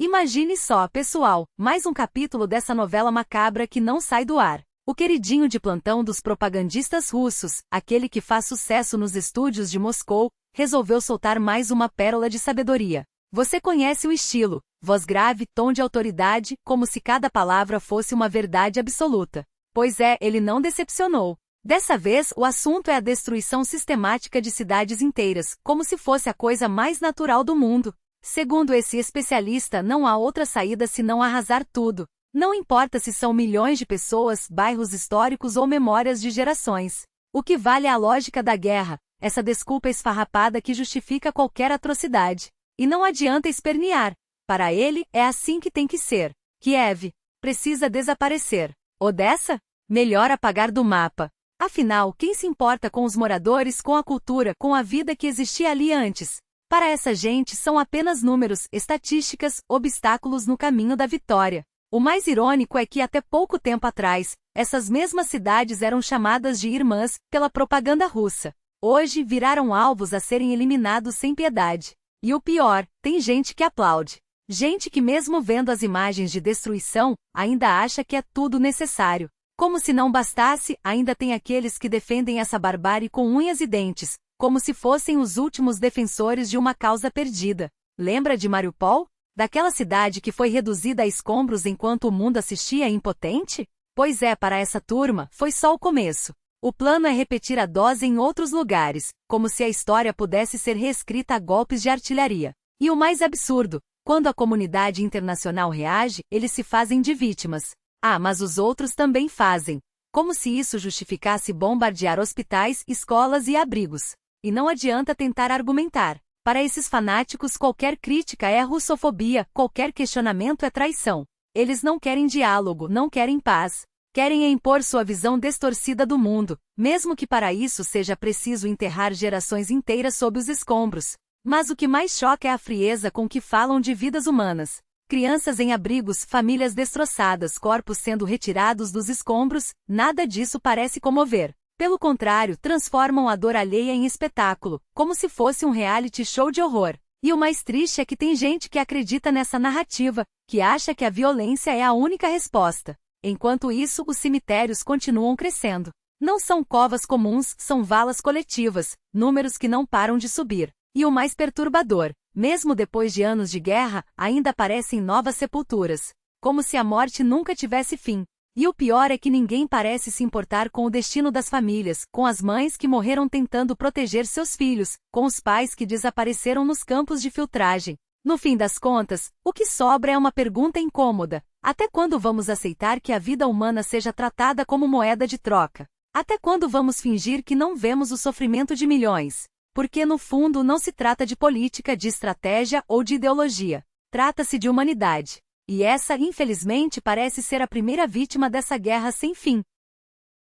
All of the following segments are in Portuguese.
Imagine só, pessoal, mais um capítulo dessa novela macabra que não sai do ar. O queridinho de plantão dos propagandistas russos, aquele que faz sucesso nos estúdios de Moscou, resolveu soltar mais uma pérola de sabedoria. Você conhece o estilo, voz grave, tom de autoridade, como se cada palavra fosse uma verdade absoluta. Pois é, ele não decepcionou. Dessa vez, o assunto é a destruição sistemática de cidades inteiras, como se fosse a coisa mais natural do mundo. Segundo esse especialista, não há outra saída senão arrasar tudo. Não importa se são milhões de pessoas, bairros históricos ou memórias de gerações. O que vale é a lógica da guerra, essa desculpa esfarrapada que justifica qualquer atrocidade. E não adianta espernear. Para ele, é assim que tem que ser. Kiev precisa desaparecer. Odessa? Melhor apagar do mapa. Afinal, quem se importa com os moradores, com a cultura, com a vida que existia ali antes? Para essa gente são apenas números, estatísticas, obstáculos no caminho da vitória. O mais irônico é que até pouco tempo atrás, essas mesmas cidades eram chamadas de irmãs pela propaganda russa. Hoje viraram alvos a serem eliminados sem piedade. E o pior, tem gente que aplaude. Gente que mesmo vendo as imagens de destruição, ainda acha que é tudo necessário. Como se não bastasse, ainda tem aqueles que defendem essa barbárie com unhas e dentes, como se fossem os últimos defensores de uma causa perdida. Lembra de Mariupol? Daquela cidade que foi reduzida a escombros enquanto o mundo assistia impotente? Pois é, para essa turma, foi só o começo. O plano é repetir a dose em outros lugares, como se a história pudesse ser reescrita a golpes de artilharia. E o mais absurdo, quando a comunidade internacional reage, eles se fazem de vítimas. Ah, mas os outros também fazem. Como se isso justificasse bombardear hospitais, escolas e abrigos. E não adianta tentar argumentar. Para esses fanáticos, qualquer crítica é russofobia, qualquer questionamento é traição. Eles não querem diálogo, não querem paz. Querem impor sua visão distorcida do mundo, mesmo que para isso seja preciso enterrar gerações inteiras sob os escombros. Mas o que mais choca é a frieza com que falam de vidas humanas. Crianças em abrigos, famílias destroçadas, corpos sendo retirados dos escombros, nada disso parece comover. Pelo contrário, transformam a dor alheia em espetáculo, como se fosse um reality show de horror. E o mais triste é que tem gente que acredita nessa narrativa, que acha que a violência é a única resposta. Enquanto isso, os cemitérios continuam crescendo. Não são covas comuns, são valas coletivas, números que não param de subir. E o mais perturbador, mesmo depois de anos de guerra, ainda aparecem novas sepulturas. Como se a morte nunca tivesse fim. E o pior é que ninguém parece se importar com o destino das famílias, com as mães que morreram tentando proteger seus filhos, com os pais que desapareceram nos campos de filtragem. No fim das contas, o que sobra é uma pergunta incômoda. Até quando vamos aceitar que a vida humana seja tratada como moeda de troca? Até quando vamos fingir que não vemos o sofrimento de milhões? Porque no fundo não se trata de política, de estratégia ou de ideologia. Trata-se de humanidade. E essa, infelizmente, parece ser a primeira vítima dessa guerra sem fim.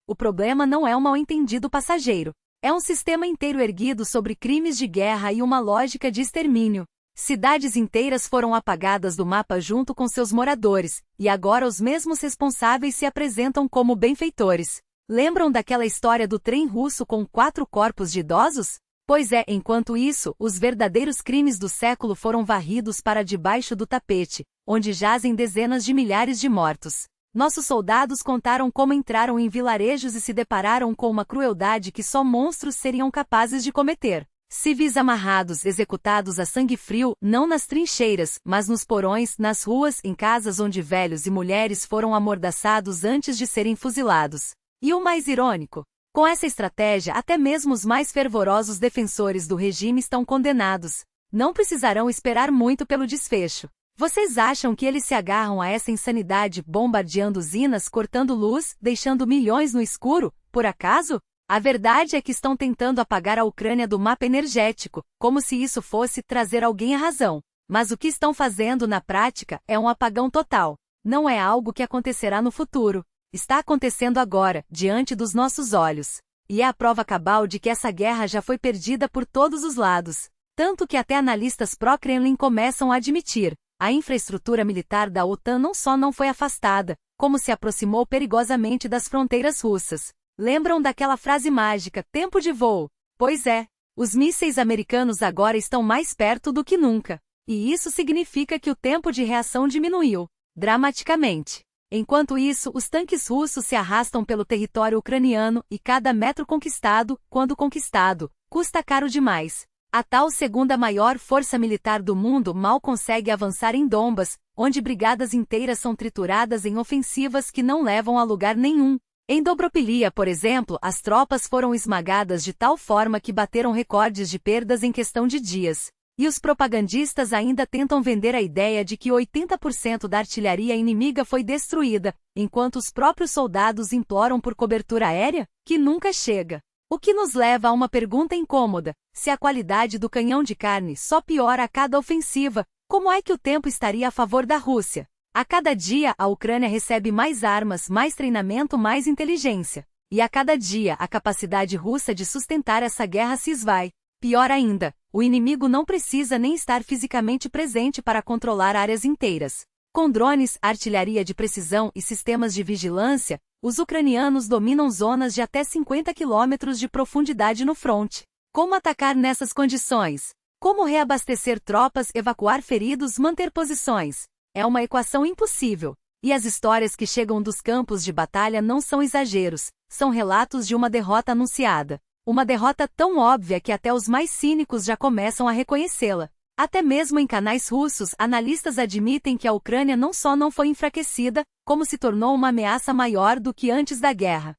O problema não é um mal-entendido passageiro. É um sistema inteiro erguido sobre crimes de guerra e uma lógica de extermínio. Cidades inteiras foram apagadas do mapa junto com seus moradores, e agora os mesmos responsáveis se apresentam como benfeitores. Lembram daquela história do trem russo com 4 corpos de idosos? Pois é, enquanto isso, os verdadeiros crimes do século foram varridos para debaixo do tapete, onde jazem dezenas de milhares de mortos. Nossos soldados contaram como entraram em vilarejos e se depararam com uma crueldade que só monstros seriam capazes de cometer. Civis amarrados, executados a sangue frio, não nas trincheiras, mas nos porões, nas ruas, em casas onde velhos e mulheres foram amordaçados antes de serem fuzilados. E o mais irônico? Com essa estratégia, até mesmo os mais fervorosos defensores do regime estão condenados. Não precisarão esperar muito pelo desfecho. Vocês acham que eles se agarram a essa insanidade bombardeando usinas, cortando luz, deixando milhões no escuro, por acaso? A verdade é que estão tentando apagar a Ucrânia do mapa energético, como se isso fosse trazer alguém à razão. Mas o que estão fazendo na prática é um apagão total. Não é algo que acontecerá no futuro. Está acontecendo agora, diante dos nossos olhos. E é a prova cabal de que essa guerra já foi perdida por todos os lados. Tanto que até analistas pró-Kremlin começam a admitir. A infraestrutura militar da OTAN não só não foi afastada, como se aproximou perigosamente das fronteiras russas. Lembram daquela frase mágica, tempo de voo? Pois é, os mísseis americanos agora estão mais perto do que nunca. E isso significa que o tempo de reação diminuiu dramaticamente. Enquanto isso, os tanques russos se arrastam pelo território ucraniano e cada metro conquistado, quando conquistado, custa caro demais. A tal segunda maior força militar do mundo mal consegue avançar em Donbas, onde brigadas inteiras são trituradas em ofensivas que não levam a lugar nenhum. Em Dobropilia, por exemplo, as tropas foram esmagadas de tal forma que bateram recordes de perdas em questão de dias. E os propagandistas ainda tentam vender a ideia de que 80% da artilharia inimiga foi destruída, enquanto os próprios soldados imploram por cobertura aérea, que nunca chega. O que nos leva a uma pergunta incômoda: se a qualidade do canhão de carne só piora a cada ofensiva, como é que o tempo estaria a favor da Rússia? A cada dia, a Ucrânia recebe mais armas, mais treinamento, mais inteligência. E a cada dia, a capacidade russa de sustentar essa guerra se esvai. Pior ainda, o inimigo não precisa nem estar fisicamente presente para controlar áreas inteiras. Com drones, artilharia de precisão e sistemas de vigilância, os ucranianos dominam zonas de até 50 quilômetros de profundidade no fronte. Como atacar nessas condições? Como reabastecer tropas, evacuar feridos, manter posições? É uma equação impossível. E as histórias que chegam dos campos de batalha não são exageros, são relatos de uma derrota anunciada. Uma derrota tão óbvia que até os mais cínicos já começam a reconhecê-la. Até mesmo em canais russos, analistas admitem que a Ucrânia não só não foi enfraquecida, como se tornou uma ameaça maior do que antes da guerra.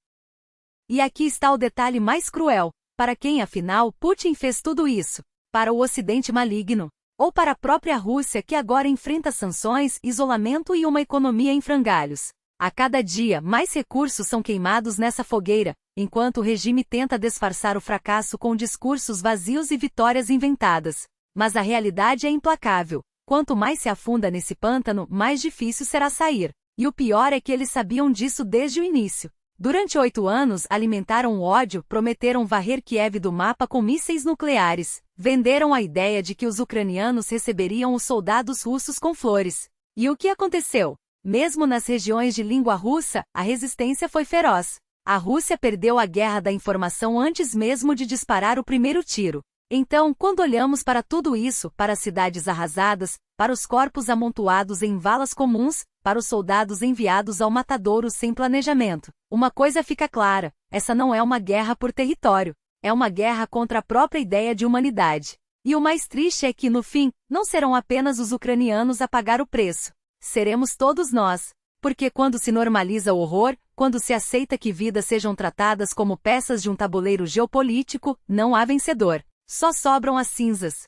E aqui está o detalhe mais cruel: para quem afinal Putin fez tudo isso? Para o Ocidente maligno? Ou para a própria Rússia, que agora enfrenta sanções, isolamento e uma economia em frangalhos? A cada dia, mais recursos são queimados nessa fogueira, enquanto o regime tenta disfarçar o fracasso com discursos vazios e vitórias inventadas. Mas a realidade é implacável. Quanto mais se afunda nesse pântano, mais difícil será sair. E o pior é que eles sabiam disso desde o início. Durante 8 anos, alimentaram o ódio, prometeram varrer Kiev do mapa com mísseis nucleares, venderam a ideia de que os ucranianos receberiam os soldados russos com flores. E o que aconteceu? Mesmo nas regiões de língua russa, a resistência foi feroz. A Rússia perdeu a guerra da informação antes mesmo de disparar o primeiro tiro. Então, quando olhamos para tudo isso, para as cidades arrasadas, para os corpos amontoados em valas comuns, para os soldados enviados ao matadouro sem planejamento, uma coisa fica clara: essa não é uma guerra por território, é uma guerra contra a própria ideia de humanidade. E o mais triste é que, no fim, não serão apenas os ucranianos a pagar o preço. Seremos todos nós. Porque quando se normaliza o horror, quando se aceita que vidas sejam tratadas como peças de um tabuleiro geopolítico, não há vencedor. Só sobram as cinzas.